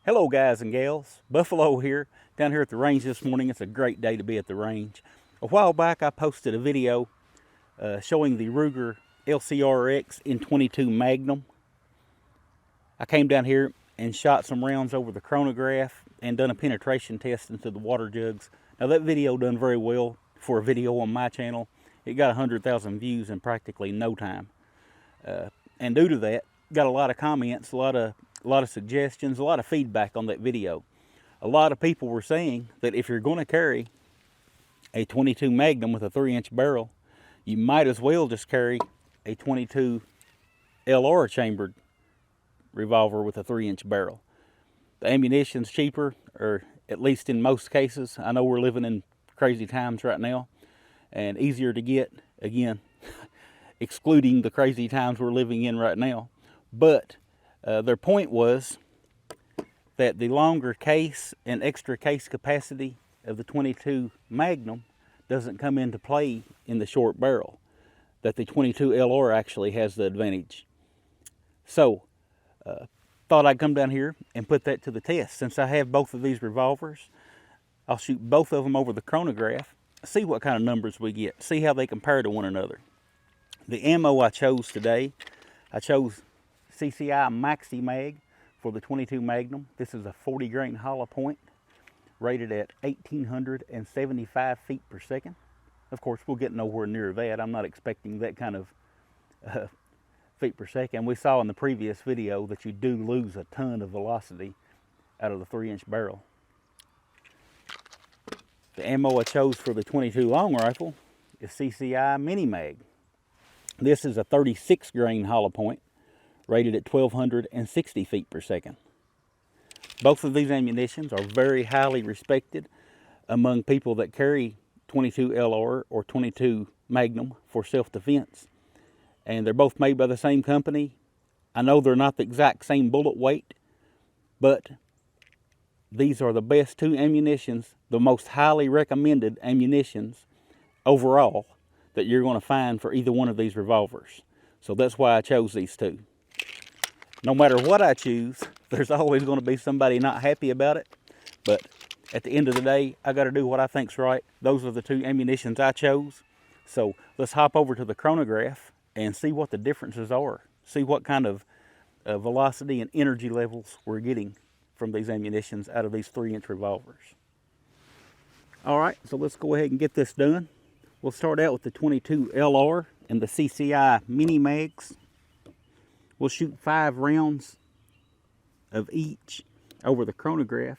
Hello guys and gals, Buffalo here, down here at the range this morning. It's a great day to be at the range. A while back I posted a video showing the Ruger LCRx in 22 Magnum. I came down here and shot some rounds over the chronograph and done a penetration test into the water jugs. Now that video done very well for a video on my channel. It got 100,000 views in practically no time. And due to that, got a lot of comments, a lot of suggestions, a lot of feedback on that video. A lot of people were saying that if you're going to carry a 22 Magnum with a 3-inch barrel, you might as well just carry a 22 LR chambered revolver with a 3-inch barrel. The ammunition's cheaper, or at least in most cases. I know we're living in crazy times right now, and easier to get, again, excluding the crazy times we're living in right now. But their point was that the longer case and extra case capacity of the 22 Magnum doesn't come into play in the short barrel, that the 22 LR actually has the advantage. So, thought I'd come down here and put that to the test. Since I have both of these revolvers, I'll shoot both of them over the chronograph, see what kind of numbers we get, see how they compare to one another. The ammo I chose today, I chose CCI Maxi mag for the 22 Magnum. This is a 40 grain hollow point, rated at 1,875 feet per second. Of course, we'll get nowhere near that. I'm not expecting that kind of feet per second. We saw in the previous video that you do lose a ton of velocity out of the 3-inch barrel. The ammo I chose for the 22 long rifle is CCI Mini Mag. This is a 36 grain hollow point, rated at 1,260 feet per second. Both of these ammunitions are very highly respected among people that carry 22 LR or 22 Magnum for self-defense. And they're both made by the same company. I know they're not the exact same bullet weight, but these are the best two ammunitions, the most highly recommended ammunitions overall that you're going to find for either one of these revolvers. So that's why I chose these two. No matter what I choose, there's always going to be somebody not happy about it. But at the end of the day, I got to do what I think's right. Those are the two ammunitions I chose. So let's hop over to the chronograph and see what the differences are. See what kind of velocity and energy levels we're getting from these ammunitions out of these 3-inch revolvers. All right, so let's go ahead and get this done. We'll start out with the 22 LR and the CCI Mini Mags. We'll shoot 5 rounds of each over the chronograph.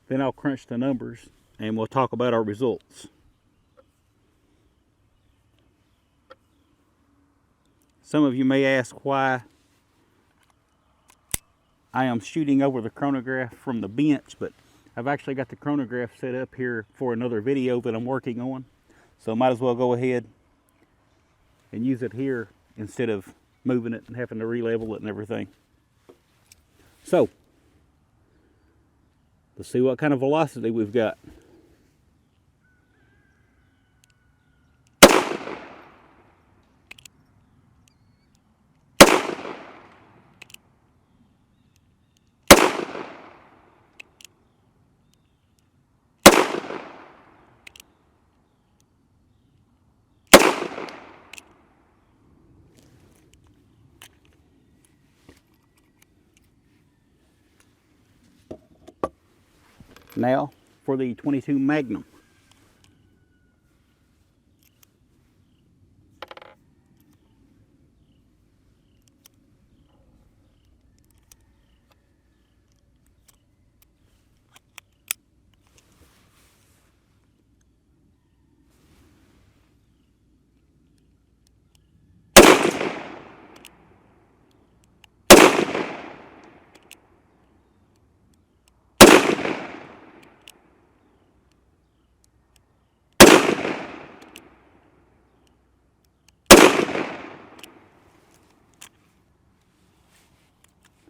Then I'll crunch the numbers and we'll talk about our results. Some of you may ask why I am shooting over the chronograph from the bench, but I've actually got the chronograph set up here for another video that I'm working on. So might as well go ahead and use it here instead of moving it and having to re-level it and everything. So, let's see what kind of velocity we've got. Now for the 22 Magnum.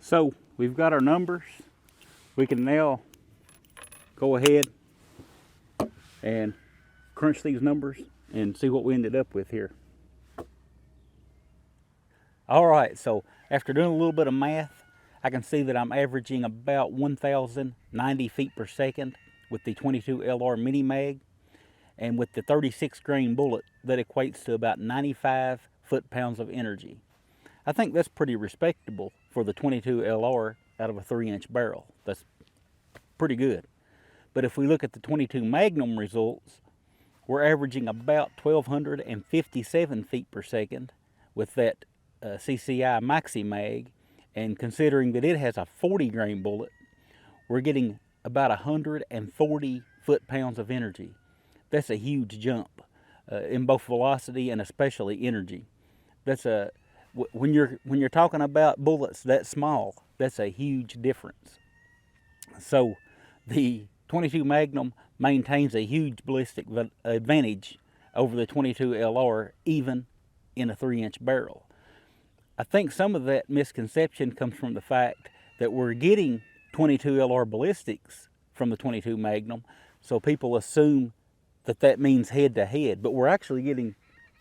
So we've got our numbers. We can now go ahead and crunch these numbers and see what we ended up with here. All right, so after doing a little bit of math, I can see that I'm averaging about 1,090 feet per second with the 22 LR Mini Mag. And with the 36 grain bullet, that equates to about 95 foot-pounds of energy. I think that's pretty respectable for the 22 LR out of a 3-inch barrel. That's pretty good. But if we look at the 22 Magnum results, we're averaging about 1,257 feet per second with that CCI Maxi Mag. And considering that it has a 40 grain bullet, we're getting about 140 foot-pounds of energy. That's a huge jump in both velocity and especially energy. That's when you're talking about bullets that small, that's a huge difference. So the 22 Magnum maintains a huge ballistic advantage over the 22 LR, even in a 3-inch barrel. I think some of that misconception comes from the fact that we're getting 22 LR ballistics from the 22 Magnum, so people assume that means head-to-head, but we're actually getting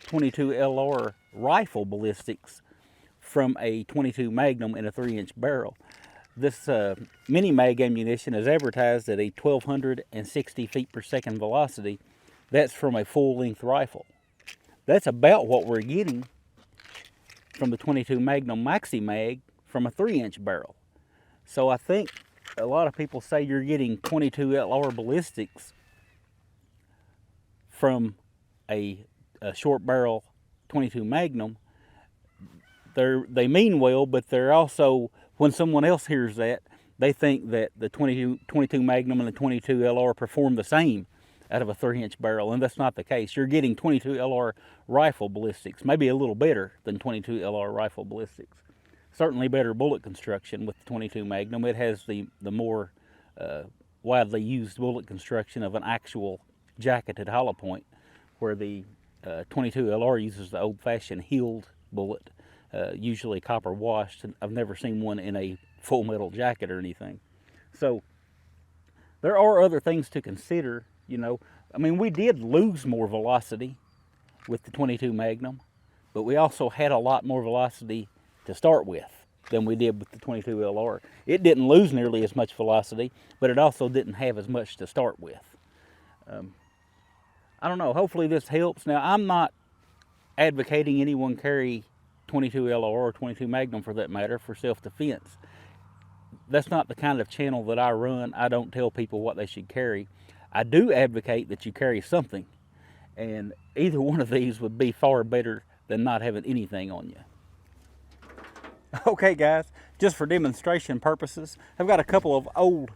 22 LR rifle ballistics from a 22 Magnum in a 3-inch barrel. This Mini Mag ammunition is advertised at a 1,260 feet per second velocity. That's from a full-length rifle. That's about what we're getting from the 22 Magnum Maxi Mag from a 3-inch barrel. So I think a lot of people say you're getting 22 LR ballistics from a short barrel 22 Magnum. They mean well, but they're also, when someone else hears that, they think that the 22 Magnum and the 22 LR perform the same out of a 3-inch barrel, and that's not the case. You're getting 22 LR rifle ballistics, maybe a little better than 22 LR rifle ballistics. Certainly better bullet construction with the 22 Magnum. It has the more widely used bullet construction of an actual jacketed hollow point, where the 22 LR uses the old-fashioned heeled bullet, usually copper washed. I've never seen one in a full metal jacket or anything. So there are other things to consider, you know. I mean, we did lose more velocity with the 22 Magnum, but we also had a lot more velocity to start with than we did with the 22 LR. It didn't lose nearly as much velocity, but it also didn't have as much to start with. I don't know, hopefully this helps. Now, I'm not advocating anyone carry 22 LR or 22 Magnum for that matter for self-defense. That's not the kind of channel that I run. I don't tell people what they should carry. I do advocate that you carry something, and either one of these would be far better than not having anything on you. Okay guys, just for demonstration purposes, I've got a couple of old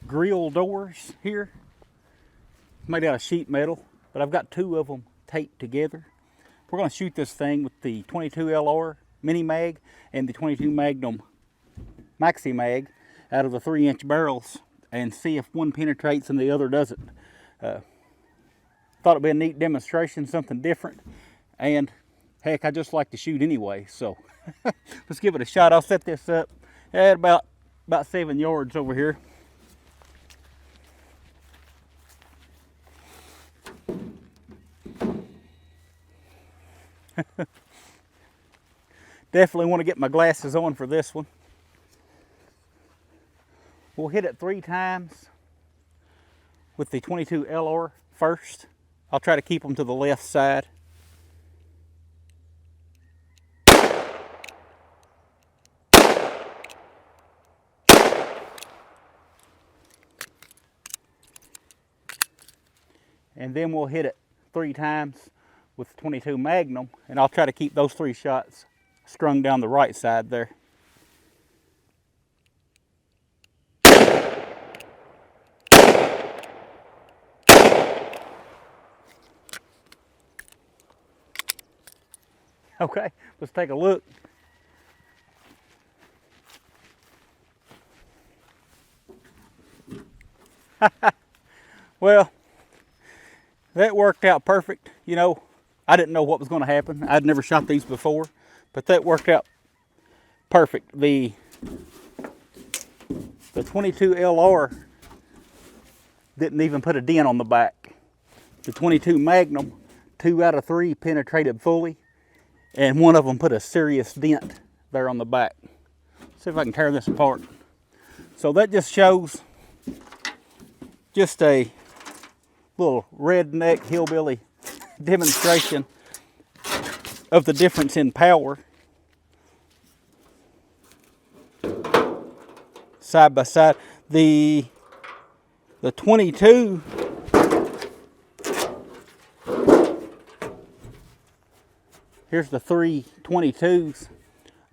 grill doors here, made out of sheet metal, but I've got 2 of them taped together. We're going to shoot this thing with the 22 LR Mini Mag and the 22 Magnum Maxi Mag out of the 3-inch barrels and see if one penetrates and the other doesn't. Thought it'd be a neat demonstration, something different, and heck, I just like to shoot anyway, so let's give it a shot. I'll set this up at about 7 yards over here. Definitely want to get my glasses on for this one. We'll hit it 3 times with the 22 LR first. I'll try to keep them to the left side. And then we'll hit it 3 times with the 22 Magnum, and I'll try to keep those 3 shots strung down the right side there. Okay, let's take a look. Well, that worked out perfect. You know, I didn't know what was going to happen. I'd never shot these before, but that worked out perfect. The 22 LR didn't even put a dent on the back. The 22 Magnum, 2 out of 3 penetrated fully, and one of them put a serious dent there on the back. See if I can tear this apart. So that just shows just a little redneck hillbilly demonstration of the difference in power side by side. The 22 here's the 3 22s.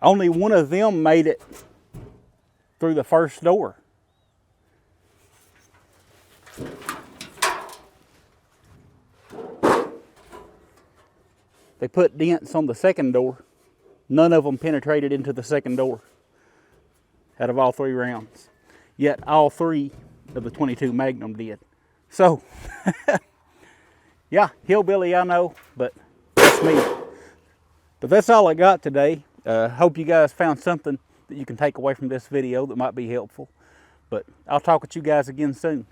Only one of them made it through the first door. They put dents on the second door. None of them penetrated into the second door out of all 3 rounds. Yet all 3 of the 22 Magnum did. So, yeah, hillbilly I know, but that's me. But that's all I got today. Hope you guys found something that you can take away from this video that might be helpful. But I'll talk with you guys again soon.